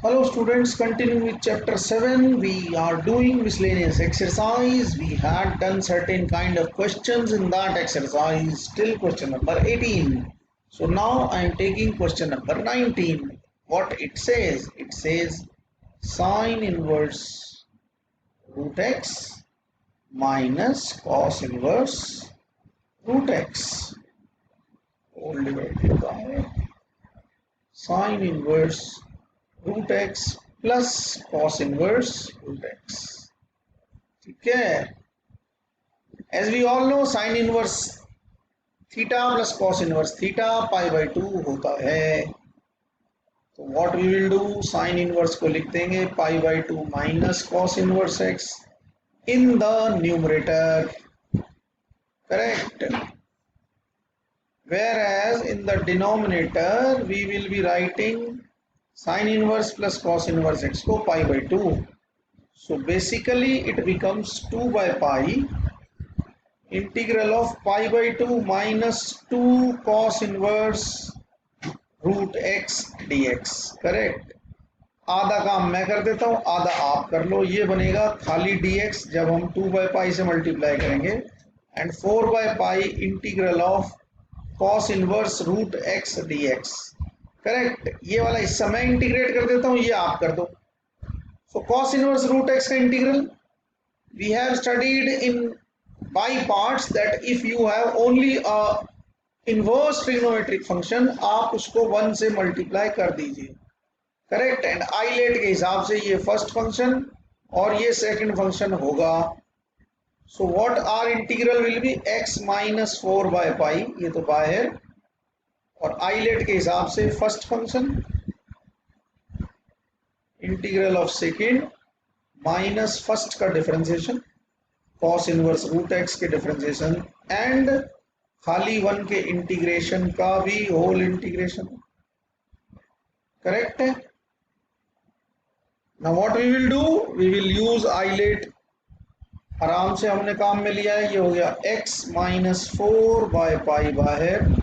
Hello students, continuing with chapter 7, we are doing miscellaneous exercise. We had done certain kind of questions in that exercise till question number 18. So now I am taking question number 19. What it says? It says sine inverse root x minus cos inverse root x all divided by sine inverse root x plus cos inverse root x. ठीक है, as we all know sine inverse theta plus cos inverse theta pi by 2 होता है। तो what we will do, sine inverse को लिख देंगे pi by 2 minus cos inverse x in the numerator, correct, whereas in the denominator we will be writing sin inverse plus cos inverse x को pi by 2. So basically it becomes 2 by pi integral of pi by 2 minus 2 cos inverse root x dx, correct. आधा काम मैं कर देता हूँ, आधा आप कर लो। ये बनेगा खाली dx जब हम 2 by pi से मल्टीप्लाई करेंगे and 4 by pi integral of cos inverse root x dx, correct. ये वाला हिस्सा मैं इंटीग्रेट कर देता हूं, ये आप कर दो। So cos inverse root x का integral we have studied in by parts that if you have only a inverse trigonometric function आप उसको 1 से मल्टीप्लाई कर दीजिए, करेक्ट। एंड आइलेट के हिसाब से ये फर्स्ट फंक्शन और ये सेकंड फंक्शन होगा। So what are integral will be x minus 4 by pi, ये तो बाहर, और आइलेट के हिसाब से first function integral of second minus first का differentiation cos inverse root x के डिफरेंशिएशन एंड खाली 1 के इंटीग्रेशन का भी होल इंटीग्रेशन, करेक्ट है। Now what we will do, we will use ILATE, आराम से हमने काम में लिया है। ये हो गया x माइनस 4 बाय पाई बाहर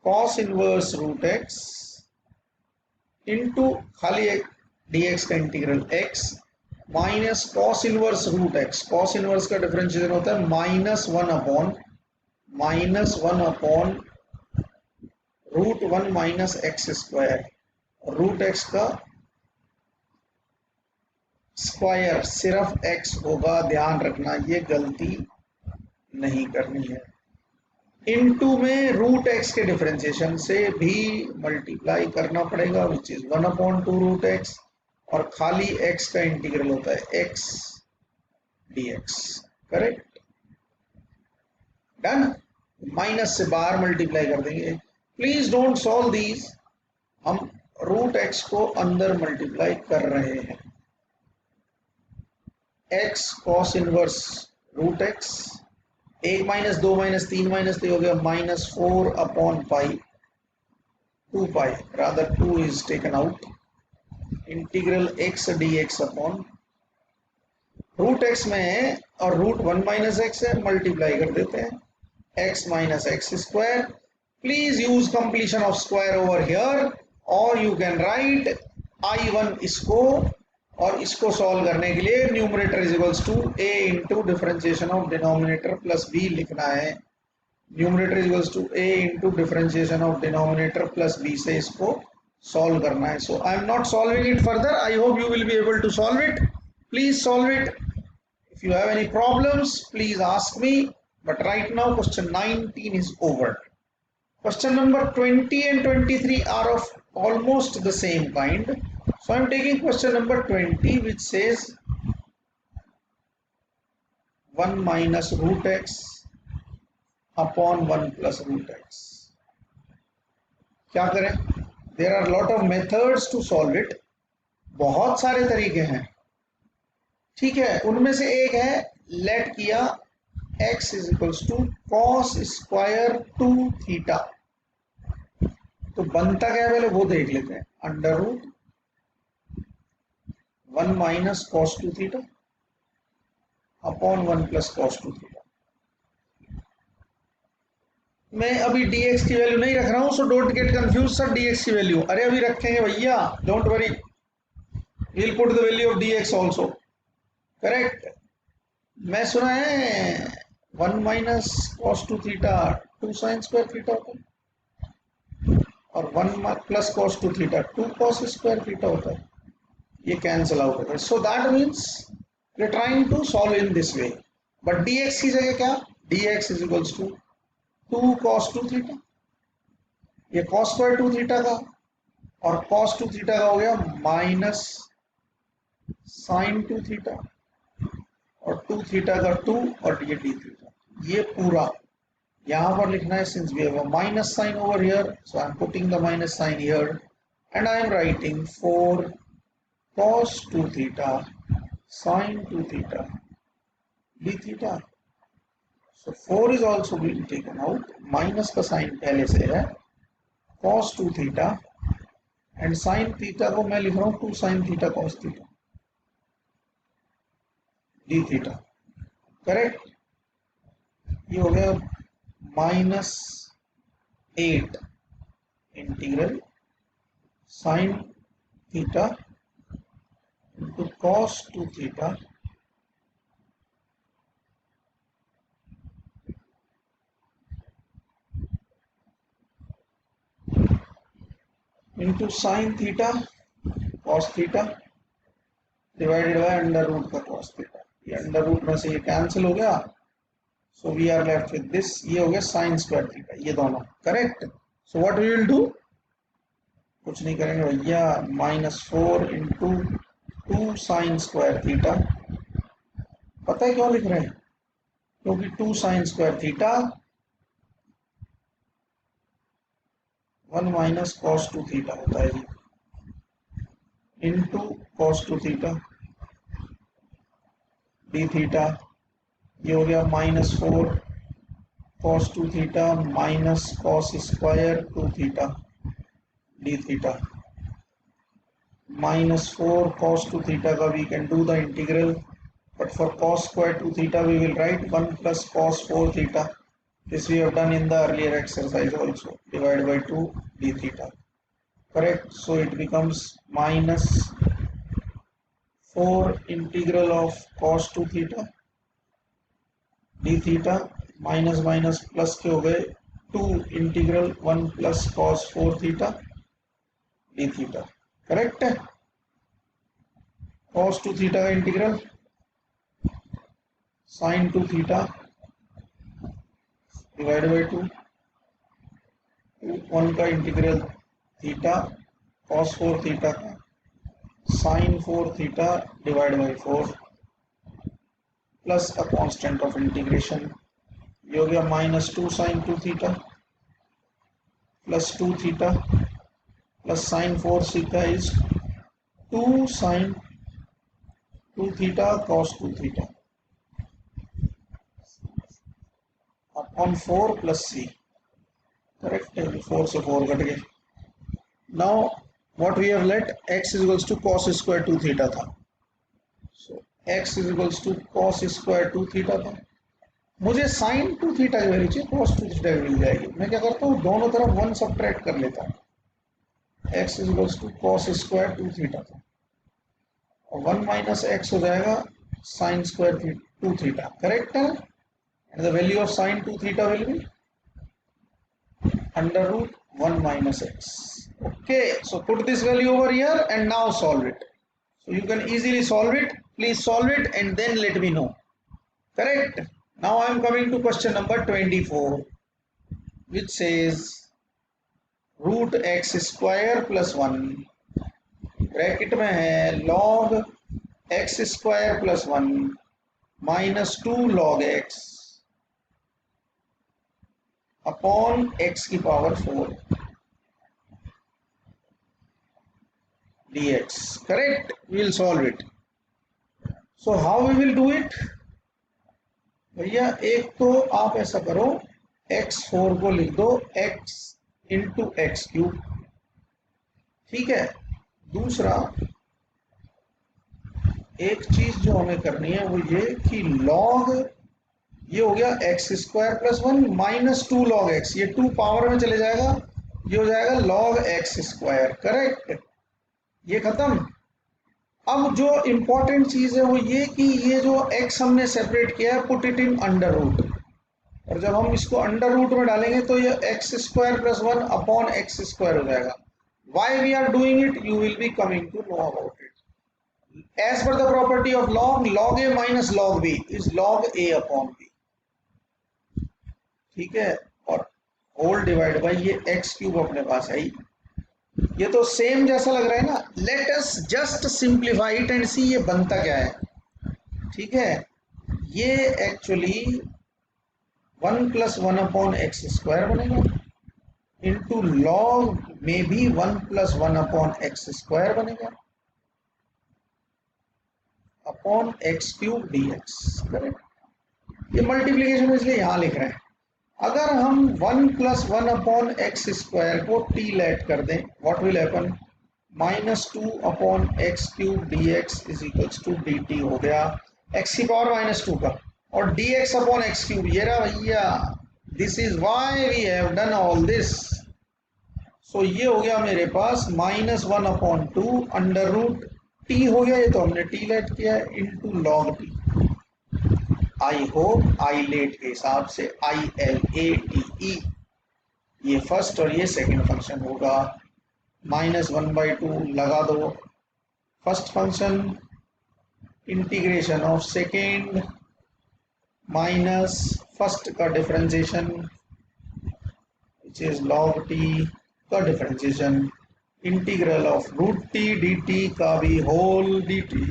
cos inverse root x into खाली dx का integral x minus cos inverse root x, cos inverse का डिफरेंशिएशन होता है minus one upon root 1 minus x square, root x का स्क्वायर सिर्फ x होगा, ध्यान रखना, ये गलती नहीं करनी है। इनटू में रूट एक्स के डिफरेंशिएशन से भी मल्टीप्लाई करना पड़ेगा विच इज 1/2 रूट एक्स, और खाली x का इंटीग्रल होता है x dx, correct, done. Minus से बाहर मल्टीप्लाई कर देंगे। प्लीज डोंट सॉल्व दीज, हम रूट एक्स को अंदर मल्टीप्लाई कर रहे हैं। x cos inverse root x, 1 minus 2 minus 3 minus 3 हो गया minus 4 upon pi 2 pi, rather 2 is taken out, integral x dx upon root x में है और रूट 1 माइनस एक्स है, मल्टीप्लाई कर देते हैं x minus x square. Please use completion of square over here, और यू कैन राइट I1 इसको, और इसको सॉल्व करने के लिए numerator is equals to a into differentiation of denominator plus b लिखना है। Numerator is equals to a into differentiation of denominator plus b से इसको सॉल्व करना है। So I am not solving it further, I hope you will be able to solve it. Please solve it, if you have any problems please ask me, but right now question 19 is over. Question number 20 and 23 are of almost the same kind. So I am taking question number 20, which says 1 minus root x upon 1 plus root x. क्या करें? There are lot of methods to solve it. बहुत सारे तरीके हैं, ठीक है। उनमें से एक है, लेट किया x is equals to cos square 2 theta, तो बनता क्या है पहले वो देख लेते हैं। Under root 1 minus cos 2 theta upon 1 plus cos 2 theta. मैं अभी dx की वैल्यू नहीं रख रहा हूं, so don't get confuse sir, dx की वैल्यू अरे अभी रखेंगे भैया, don't worry. we'll put the value of dx also. Correct. मैं सुना है 1 minus cos two theta 2 sine square theta होता है और 1 plus cos two theta 2 cos square theta होता है. ये कैंसिल आउट होता है. So that means we are trying to solve in this way. But dx की जगह क्या, dx is equals to 2 cos 2 theta. ये cos स्क्वायर 2 थीटा का और cos 2 थीटा का हो गया माइनस साइन 2 थीटा और 2 थीटा का 2 और ये d थीटा. ये पूरा यहाँ पर लिखना है since we have a minus sign over here, so I am putting the minus sign here and I am writing 4 cos 2 theta sin 2 theta d theta. So 4 is also being taken out. Minus का sign पहले से है cos 2 theta and sin theta को मैं लिख रहा हूँ 2 sin theta cos theta d theta. Correct. ये हो गया minus 8 integral sin theta into cos 2 theta into sin theta cos theta divided by under root का cos theta. ये अंडर रूट में से ये कैंसिल हो गया. So we are left with this. ये हो गया sin स्क्वायर थीटा ये दोनों. Correct. So what we will do, कुछ नहीं करेंगे भैया. -4 इंटू 2 साइन स्क्वायर थीटा. पता है क्यों लिख रहे हैं, क्योंकि 2 sine square theta 1 minus cos 2 theta होता है जी into cos 2 theta D theta. ये हो गया -4 cos 2 theta minus cos square 2 theta D theta. -4 cos 2 theta का we can do the integral, but for cos square 2 theta we will write 1 plus cos 4 theta. This we have done in the earlier exercise also. Divided by 2 d theta. Correct. So it becomes -4 integral of cos 2 theta d theta minus minus plus के हो गए 2 integral 1 plus cos 4 theta d theta. Correct है. cos 2 theta का integral sin 2 theta divided by 2 1 का integral theta cos 4 theta का sin 4 theta divide by 4 plus a constant of integration. ये हो गया -2 sin 2 theta plus 2 theta plus sin 4 theta is 2 sin 2 theta cos 2 theta upon 4 plus c. Correct. 4 से 4 cut गए. Now what we have let x is equals to cos square 2 theta था. So x is equals to cos square 2 theta था. मुझे sin 2 theta की value चाहिए, cos 2 theta की मिल जाएगी. मैं क्या करता हूँ, दोनों तरफ 1 सब्ट्रैक्ट कर लेता हूँ. x is equals to cos square 2 theta था और 1 माइनस x हो जाएगा sin square 2 theta. करेक्ट है. And the value of sin 2 theta will be under root 1 minus x. Okay, so put this value over here and now solve it. So you can easily solve it. Please solve it and then let me know. Correct. Now I am coming to question number 24, which says root x square plus 1 bracket में है log x square plus 1 minus 2 log x upon x की power 4 dx. Correct. We will solve it. So how we will do it भैया, एक तो आप ऐसा करो x4 को लिख दो x इंटू एक्स क्यूब. ठीक है. दूसरा एक चीज जो हमें करनी है वो ये कि log ये हो गया x square plus 1 minus 2 log x. ये 2 पावर में चले जाएगा, ये हो जाएगा log x स्क्वायर. करेक्ट. ये खत्म. अब जो इंपॉर्टेंट चीज है वो ये कि ये जो x हमने सेपरेट किया है, put it in under root, और जब हम इसको अंडर रूट में डालेंगे तो ये x square plus 1 upon x square हो जाएगा. Why we are doing it, you will be coming to know about it. As per the property of log, log a minus log b is log a upon b. ठीक है, और whole divide by ये x cube अपने पास है. ये तो same जैसा लग रहा है ना. Let us just simplify it and see ये बनता क्या है. ठीक है, ये actually 1 plus 1 upon x square बनेगा, इंटू लॉग में भी 1 प्लस 1 अपॉन एक्स स्क्वायर बनेगा, upon x cube D x. Correct. ये मल्टीप्लीकेशन इसलिए यहां लिख रहे हैं. अगर हम 1 प्लस 1 अपॉन एक्स स्क्वायर को टी लेट कर दें, what will happen, -2 upon x cube D x is equals to D T हो गया एक्स की पावर -2 का, और D x upon x cube ये रहा भैया. This is why we have done all this. So ये हो गया मेरे पास -1 अपॉन 2 अंडर रूट टी हो गया, ये तो हमने टी लेट किया है, into log T. I hope ILATE के हिसाब से ILATE ये फर्स्ट और ये सेकंड फंक्शन होगा. -1/2 लगा दो. First function integration of second minus first का differentiation which is log T का differentiation, integral of root T D T का भी whole D T.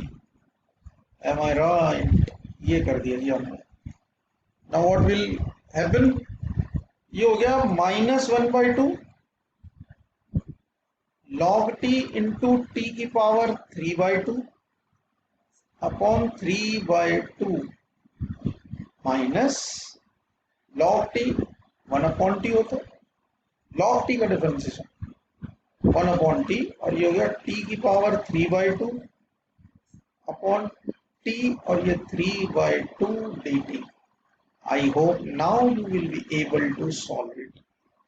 Am I right. ये कर दिया जी हमने. नाउ व्हाट विल हैपन, ये हो गया -1/2 log t इंटू टी की power 3/2 upon 3/2 minus log t 1 upon T होता है, log t का डिफरेंशिएशन 1 अपॉन टी, और ये हो गया t की पावर 3/2 अपॉन t और ये 3/2 dt. I hope now you will be able to solve it.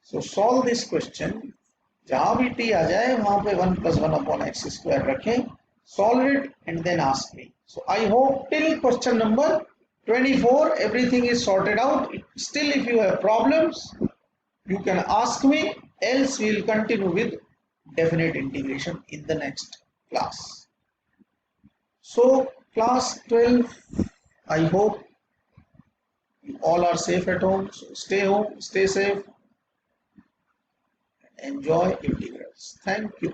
So solve this question. जहां भी t आ जाए वहां पे 1 plus 1 upon x square रखें, solve it and then ask me. So I hope till question number 24 everything is sorted out. Still if you have problems you can ask me, else we will continue with definite integration in the next class. So class 12, I hope you all are safe at home. So stay home, stay safe, enjoy integrals. Thank you.